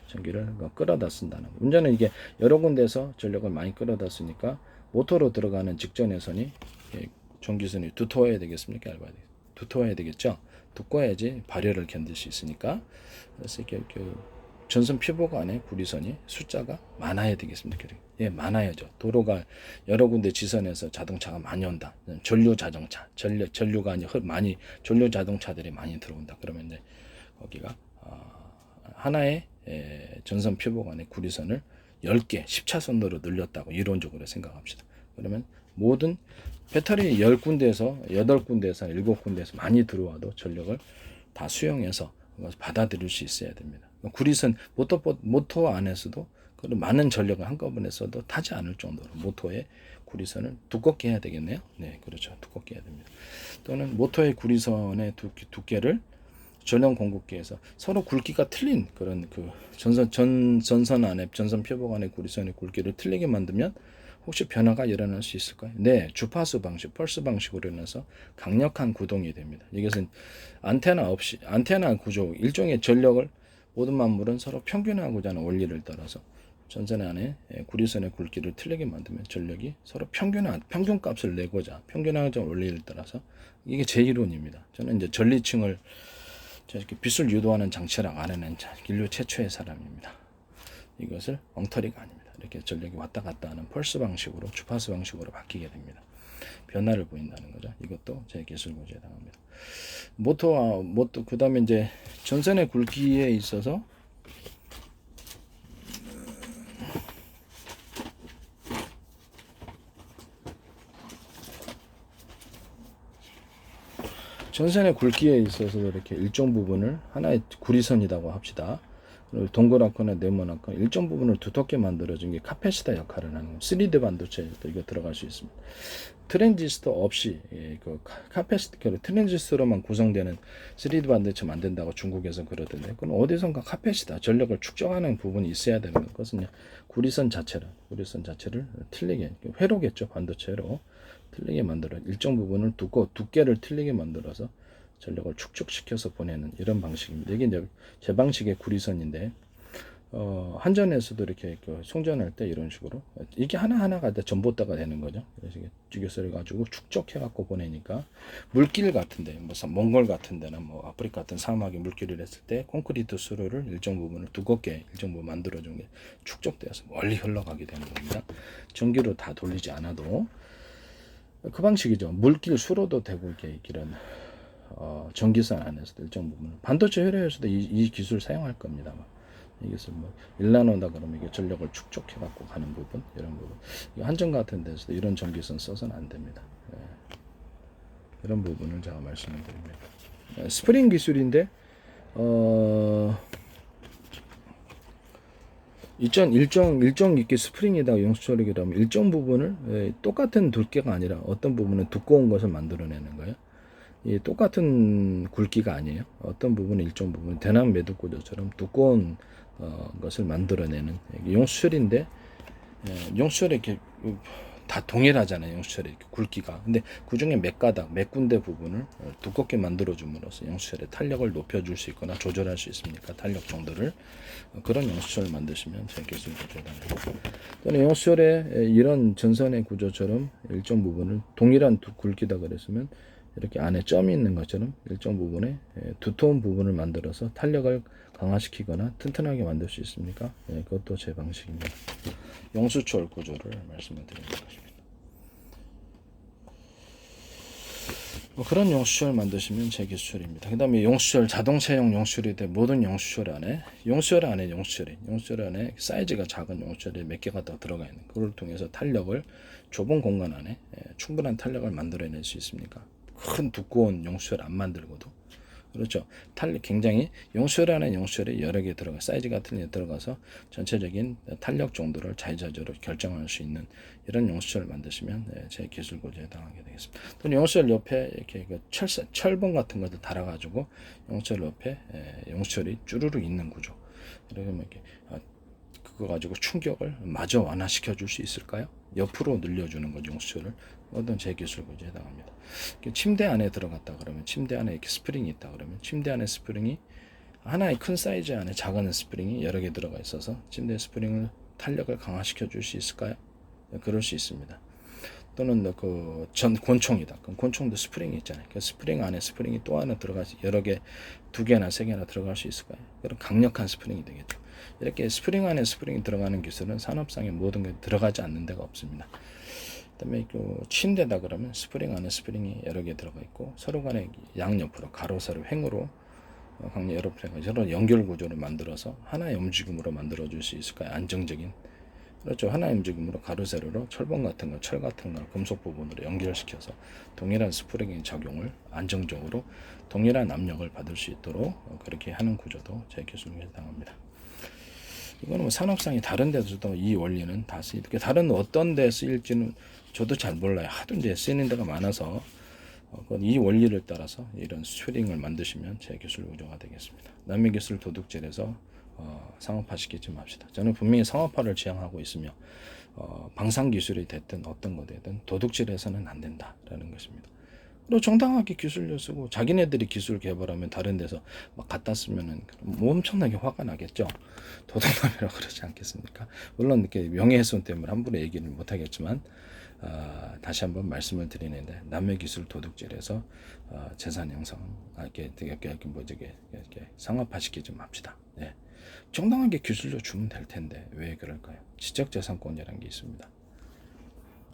전기를 끌어다 쓴다는 거. 문제는 이게 여러 군데에서 전력을 많이 끌어다 쓰니까 모터로 들어가는 직전의 전기선이 두터워야 되겠습니까? 얇아야 되겠습니까? 두터워야 되겠죠? 두꺼워야지 발열을 견딜 수 있으니까. 그래서 이렇게 전선 피복 안에 구리선이 숫자가 많아야 되겠습니까? 예, 많아야죠. 도로가 여러 군데 지선에서 자동차가 많이 온다. 전류 자동차, 전류가 아니 많이 전류 자동차들이 많이 들어온다. 그러면 이제 거기가 하나의 전선 피복 안에 구리선을 10개, 10차선으로 늘렸다고 이론적으로 생각합시다. 그러면 모든 배터리 10군데에서 8군데에서 7군데에서 많이 들어와도 전력을 다 수용해서 받아들일 수 있어야 됩니다. 구리선 모터 안에서도 그런 많은 전력을 한꺼번에 써도 타지 않을 정도로 모터의 구리선을 두껍게 해야 되겠네요. 네, 그렇죠. 두껍게 해야 됩니다. 또는 모터의 구리선의 두께를 전원 공급기에서 서로 굵기가 틀린 그런 그 전선 안에 전선 표복 안에 구리선의 굵기를 틀리게 만들면 혹시 변화가 일어날 수 있을까요? 네, 주파수 방식, 펄스 방식으로 인해서 강력한 구동이 됩니다. 이것은 안테나 구조, 일종의 전력을 모든 만물은 서로 평균하고자 하는 원리를 따라서 전선 안에 구리선의 굵기를 틀리게 만들면 전력이 서로 평균값을 내고자 평균하고자 하는 원리를 따라서 이게 제 이론입니다. 저는 이제 전리층을 이렇게 빛을 유도하는 장치라고 알아낸 인류 최초의 사람입니다. 이것을 엉터리가 아닙니다. 이렇게 전력이 왔다 갔다 하는 펄스 방식으로 주파수 방식으로 바뀌게 됩니다. 변화를 보인다는 거죠. 이것도 제 기술 고지에 해당합니다. 모터 그다음에 이제 전선의 굵기에 있어서 전선의 굵기에 있어서 이렇게 일정 부분을 하나의 구리선이라고 합시다. 동그랗거나 네모나거나 일정 부분을 두텁게 만들어준 게 카패시터 역할을 하는 거예요. 3D 반도체에도 이거 들어갈 수 있습니다. 트랜지스터 없이 그 카패시터 트랜지스터로만 구성되는 3D 반도체 만든다고 중국에서 그러던데 그건 어디선가 카패시터 전력을 축적하는 부분이 있어야 되는 것은요. 구리선 자체를 틀리게 회로겠죠. 반도체로 틀리게 만들어 일정 부분을 두께를 틀리게 만들어서 전력을 축적시켜서 보내는 이런 방식입니다. 이게 이제 제 방식의 구리선인데 한전에서도 이렇게 송전할 때 이런 식으로 이게 하나하나가 다 전봇대가 되는 거죠. 그래서 이게 가지고 축적해 갖고 보내니까 물길 같은데 뭐 몽골 같은 데나 뭐 아프리카 같은 사막에 물길을 했을 때 콘크리트 수로를 일정 부분을 두껍게 일정 부분 만들어 준 게 축적되어서 멀리 흘러가게 되는 겁니다. 전기로 다 돌리지 않아도 그 방식이죠. 물길 수로도 되고 이런 전기선 안에서도 일정 부분 반도체 회로에서도 이 기술을 사용할 겁니다. 이것을 뭐 일나노다 그러면 이게 전력을 축적해 갖고 가는 부분 이런 부분 한전 같은 데서도 이런 전기선 써서는 안 됩니다. 이런 부분을 제가 말씀을 드립니다. 스프링 기술인데 일정 있게 스프링에다가 용수철이라면 일정 부분을 똑같은 두께가 아니라 어떤 부분은 두꺼운 것을 만들어내는 거예요. 똑같은 굵기가 아니에요. 어떤 부분은 일정 부분 대남 매듭 구조처럼 두꺼운 것을 만들어내는 용수철인데 용수철이 이렇게 다 동일하잖아요. 용수철의 굵기가. 근데 그 중에 몇 군데 부분을 두껍게 만들어줌으로써 용수철의 탄력을 높여줄 수 있거나 조절할 수 있습니까? 탄력 정도를 그런 용수철을 만드시면 제 기술 구조다. 또는 용수철의 이런 전선의 구조처럼 일정 부분을 동일한 굵기다 그랬으면 이렇게 안에 점이 있는 것처럼 일정 부분에 두터운 부분을 만들어서 탄력을 강화시키거나 튼튼하게 만들 수 있습니까? 그것도 제 방식입니다. 용수철 구조를 말씀을 드리는 것입니다. 그런 용수철 만드시면 제 기술입니다. 그 다음에 용수철, 자동차용 용수철이 돼 모든 용수철 안에 용수철 안에 사이즈가 작은 용수철이 몇 개가 더 들어가 있는 그걸 통해서 탄력을 좁은 공간 안에 충분한 탄력을 만들어낼 수 있습니까? 큰 두꺼운 용수철 안 만들고도 그렇죠. 탄력 굉장히 용수철 안에 용수철이 여러 개 들어가 사이즈가 틀린 게 들어가서 전체적인 탄력 정도를 자유자재로 결정할 수 있는 이런 용수철을 만드시면 제 기술 고지에 해당하게 되겠습니다. 또 용수철 옆에 이렇게 철봉 같은 것들 달아가지고 용수철 옆에 용수철이 쭈루룩 있는 구조. 이러면 이렇게 그거 가지고 충격을 마저 완화시켜 줄 수 있을까요? 옆으로 늘려주는 거 용수철을 어떤 제 기술 고지에 해당합니다. 침대 안에 들어갔다 그러면 침대 안에 이렇게 스프링이 있다 그러면 침대 안에 스프링이 하나의 큰 사이즈 안에 작은 스프링이 여러 개 들어가 있어서 침대 스프링을 탄력을 강화시켜 줄 수 있을까요? 그럴 수 있습니다. 또는 권총이다. 그럼 권총도 스프링이 있잖아요. 그 스프링 안에 스프링이 또 하나 들어가서 여러 개, 2개나 3개나 들어갈 수 있을까요? 그럼 강력한 스프링이 되겠죠. 이렇게 스프링 안에 스프링이 들어가는 기술은 산업상의 모든 게 들어가지 않는 데가 없습니다. 그다음에 그 침대다 그러면 스프링 안에 스프링이 여러 개 들어가 있고 서로 간에 양옆으로 가로 세로 횡으로 강력 여러 프레임을 서로 연결 구조를 만들어서 하나의 움직임으로 만들어 줄 수 있을까요? 안정적인. 그렇죠. 하나의 움직임으로 가로 세로로 철봉 같은 거, 철 같은 걸 금속 부분으로 연결시켜서 동일한 스프링의 적용을 안정적으로 동일한 압력을 받을 수 있도록 그렇게 하는 구조도 제 기술에 해당합니다. 이거는 뭐 산업상이 다른 데서도 이 원리는 다 쓰이게 다른 어떤 데 쓰일지는 저도 잘 몰라요. 하도 이제 쓰이는 데가 많아서 이 원리를 따라서 이런 스프링을 만드시면 제 기술 구조가 되겠습니다. 남의 기술 도둑질해서 상업화시키지 맙시다. 저는 분명히 상업화를 지향하고 있으며 방산 기술이 됐든 어떤 거 되든 도둑질해서는 안 된다라는 것입니다. 그리고 정당하게 기술료 쓰고 자기네들이 기술 개발하면 다른 데서 막 갖다 쓰면은 뭐 엄청나게 화가 나겠죠. 도둑놈이라고 그러지 않겠습니까? 물론 이렇게 명예훼손 때문에 함부로 얘기를 못 하겠지만 다시 한번 말씀을 드리는데 남의 기술 도둑질해서 재산 형성 이렇게 뭐 이렇게 상업화시키지 맙시다. 예. 정당하게 기술료 주면 될 텐데 왜 그럴까요? 지적재산권이라는 게 있습니다.